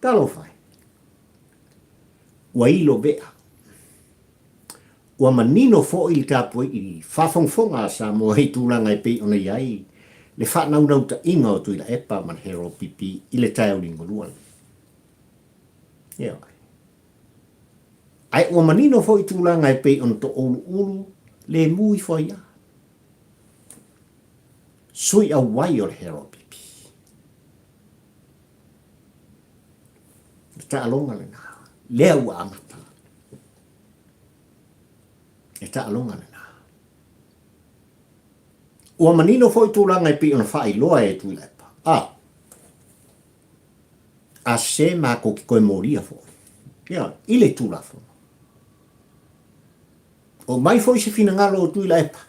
Talo whai. Ua ilo vea. Ua manino fo i tapua i whawhongwhonga sa mo hei tūlanga i pei ona iai. Le whanau nau ta inga o tui la epa man hero pipi i le tae o ringo luan. Ia. Ai o manino fo i tūlanga e pei on to olu ulu le mui fo ia. Sui a wai o le hero pipi. E ta alonga le nā. Lea ua amata. E ta alonga le nā. Ua manino foi tūlanga i pi ona whai loa e tui lepa. A se mako ki koe moria fo. Ia, ile tūla fo. O mai foi se fina ngalo o tui lepa.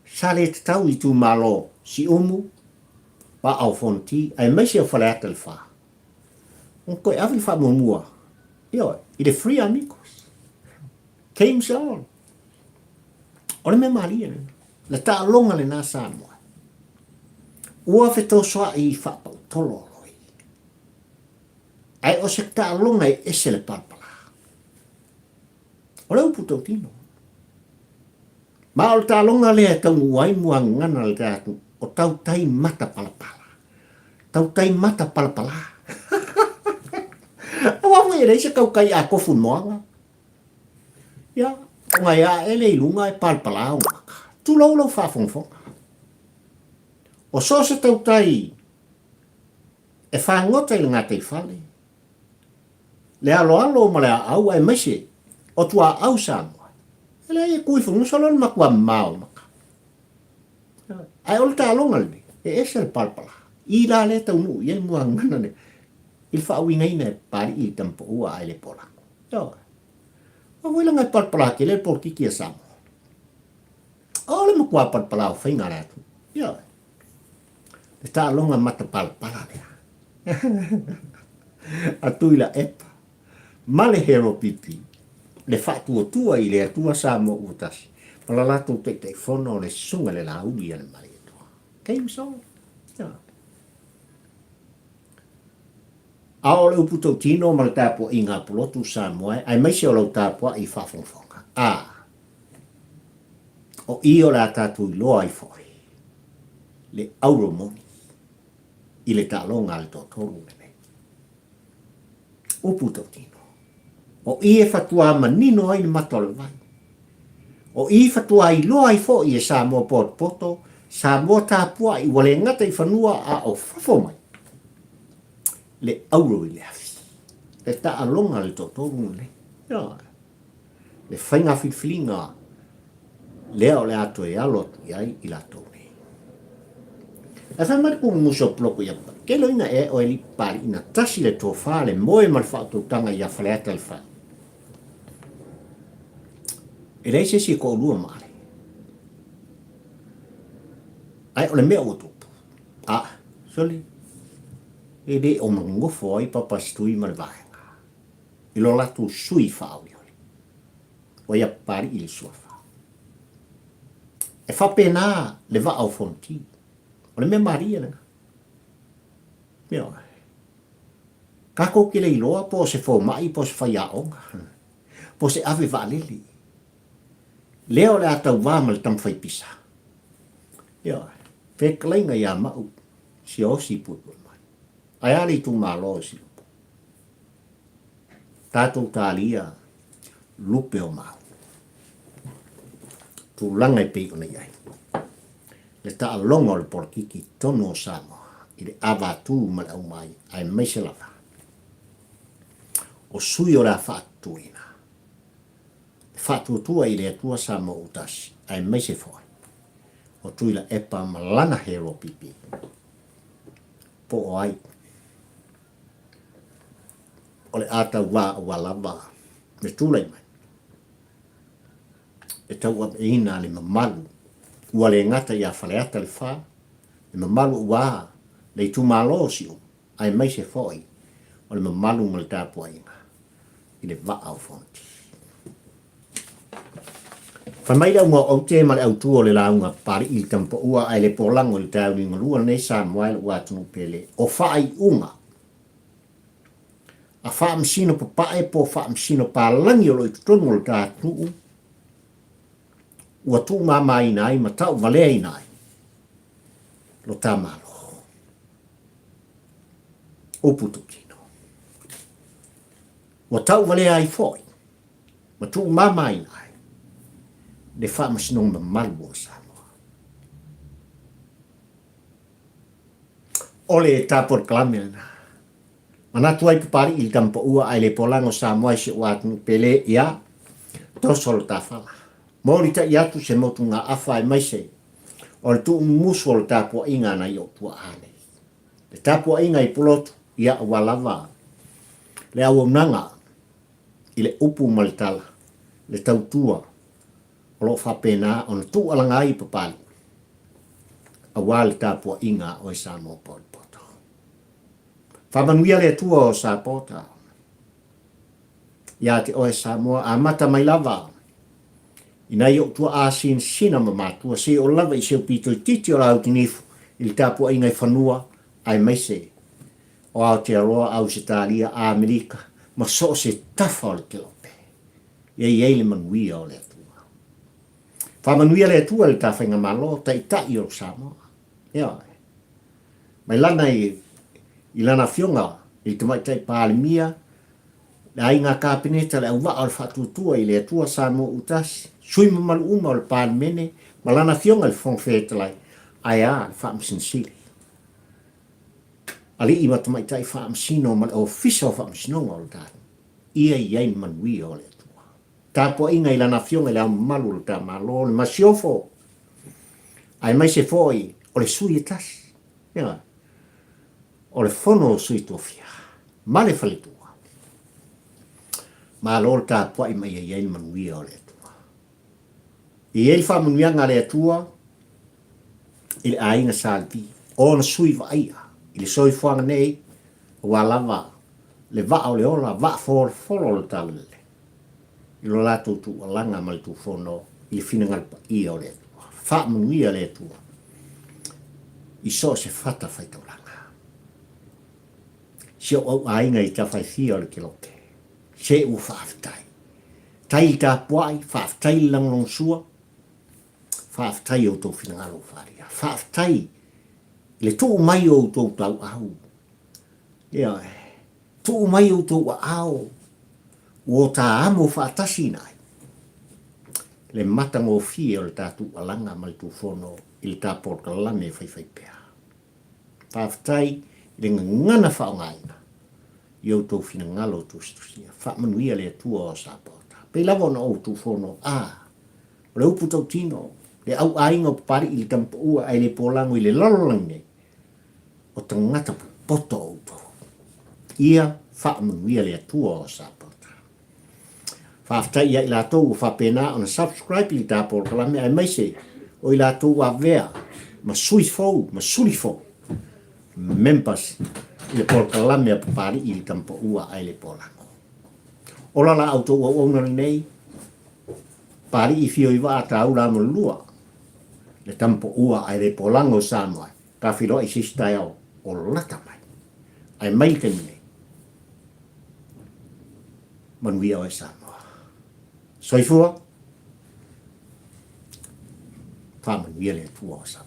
Sale te tau i tū malo si umu, pa au fonti, ai mai se o whale ata le wha. On koe awi wha mua. Ia, i le free amigos. Game's on. Ore me maria nena. Le ta longa le nā Samoa. Ua whetō soa i whapau tolo roi. Ai o se ta longa i ese le parpala. O leu puto tino. Ma o ta longa le tau uai mua ngana le tātu o tau tai mata palapala. Tau tai mata palapala. Awa e reise kau kai a kofu moanga. Ia, ngai a ele lunga e palpalau maka. Tu lo fa fonfonga. O so se tau tai e whangota i ngā te whale. Le alo ma le au ai mese o tua au Samoa. Ele e kui whungusalon makua mao maka. Ai ol ta alonga le e ese le palpala. I la le tau nu i e mua ngana ne. Il fa winga ina e pari i tampo ua ai le polako. Yo. O wila ngai palpala ke le porki ki a Samoa. O le makua palpala o whainga le atu. Yo. Le ta alonga mata palpala lea. Atuila epa. Male hero pipi. Le fatu o tua i le atua Samoa utasi. Palalato te fono le sunga le la uli ale mare tua. Kei so. Ya. A o le uputo tino ma le tapo i ngā pulotu Samoa ai maisi o lau tapo i whafonfonga. O i o la tatu i loa i foi. Le auromoni. I le talonga le totoru le me. Uputo tino. O i e fatua manino ai le matole vai. O i fatua i loa i fo i e Samoa poto, Samoa tapua i wale ngata i whanua a o whafomai. Le auro i le afi. Le ta alonga le totoru le. Ja. Le whainga whiwhilinga. Lea o le ato e alotu i ai i la tone. A whamari kung muso ploko i apa. Ke loina e o e li pari ina tasi le tō whale moe mal whaatutanga i a whaleata le wha. E reise si ko lua maare. Ai o le mea o tupu. Soli. E de o mangofo ai papastui mal vahenga. I lo latu sui whao i ole. O ia pari i le sua whao. E whapena le va au fonti. O le mea maria nga. Mea. Kako ki le iloa po se fo mai po se whaia onga. Po se ave valili. Leo le atau wāmal tam whai pisa. Ia, whekalainga ia mau, si osi putu mai. Ai ali tu malo si lupo. Tātou tālia, lupe o mau. Tu langai pei ona iai. Le ta alonga o le porkiki tono o Samoa, i le awa tū mala au mai, ai meise lava. O sui o la whaatuina. Fatu tua i le atua Samoa utasi, ai meise foi. O tuila epa malana hero pipi. Po o ai. O le ata wa lava. Me tūlei mai. E tau ap e ina le mamalu. Ua le ngata i a whaleata le wha. Le mamalu ua le i tu malo si o. Ai meise foi. O le mamalu mo le tāpua inga. I le va au fonti. Whamaira unga o te male au tua le launga pari i tampo ua ai le polango le tau ni ngalua nei Samoa le ua tunu pele. O whaai unga. A wha msino pa pae po wha msino pa langi o lo i tutongo le tātunu. Ua tu mama i nai ma tau valea i nai. Lo tā malo. O putu kino. Ua tau valea i foi. Ma tu mama i nai. Le wha masinong ma malu o Samoa. Ole e tāpor klamena. Mana tuai pupari il tampo ua ai le polango Samoa si uatunu pele ia tosolo tafala. Mori ta iatu se motu ngā awha e maise. O le tu musu o le tāpua inga na i o tua ane. Le tāpua inga i pulotu ia awalava. Le awonanga i le upu malitala. Le tautua. O lo whapena o na tu alanga i papali. A wale tāpua inga o i Samoa poto. Whamanuia le tua o Sapota. Ia te o i Samoa a mata mai lava. Ina i o tua asin sina mamatua se o lava i seo pito i titi o lau tinifu. I tāpua inga i whanua ai maise. O Aotearoa au se tālia a Amerika. Ma so se tafa o le telope. Iei le manuia o le tua. Whamanuia le tua le tawhainga malo, ta i tai o Samoa. Ia. Mai lana i lana fionga, i te mai tai pālimia, la inga kapineta le uwa al fatutua i le tua sa mo utas sui mamal uma al pan mene malana fionga al fong fetlai aya fam sinsili ali i matamai tai fam sino mal official fam sino al dat ia iain man wi ole tua tapo inga ila na fionga le malu ta malo ma siofo ai mai se foi ole sui etas ya ole fono sui tofia male falitu ma lor ta po i mai ai man wi ole tua i el fa mun yang ale tua il ainga salti on sui va ia il soi fuang nei wala va le va ole ola va for o tal il la tu langa mal tu fono il finanga i ole tua fa mun wi ole tua i so se fata fai to langa si o ainga i ta fai fi ole kiloke se u faaftai tai ta puai faaftai lang long sua faaftai o to finalo faria faaftai le tu mai o to tau au ya tu mai o to au o ta amo faatasi nai le mata ngo fi o ta tu alanga mal tu fono il ta por kalame fai pea faaftai le ngana fa ngai yo to finangalo to stusia fa manuia le tua o sapota pe lavo no tu fono le upu to tino le au ainga pari il tampo ua ai le polango i le lololange o tangata poto to ia fa manuia le tua o sapota fa afta ia la to fa pena on subscribe il ta por kala me ai mai se o la to wa vea ma sui fo members le por kalame pari il campo ua ai le polango ola la auto o ona nei pari i fio i va ta ura mo lua le campo ua ai le polango sama ka filo i sistai o lata mai ai mai ke nei man wi o sama soifua fa man wi le tua sa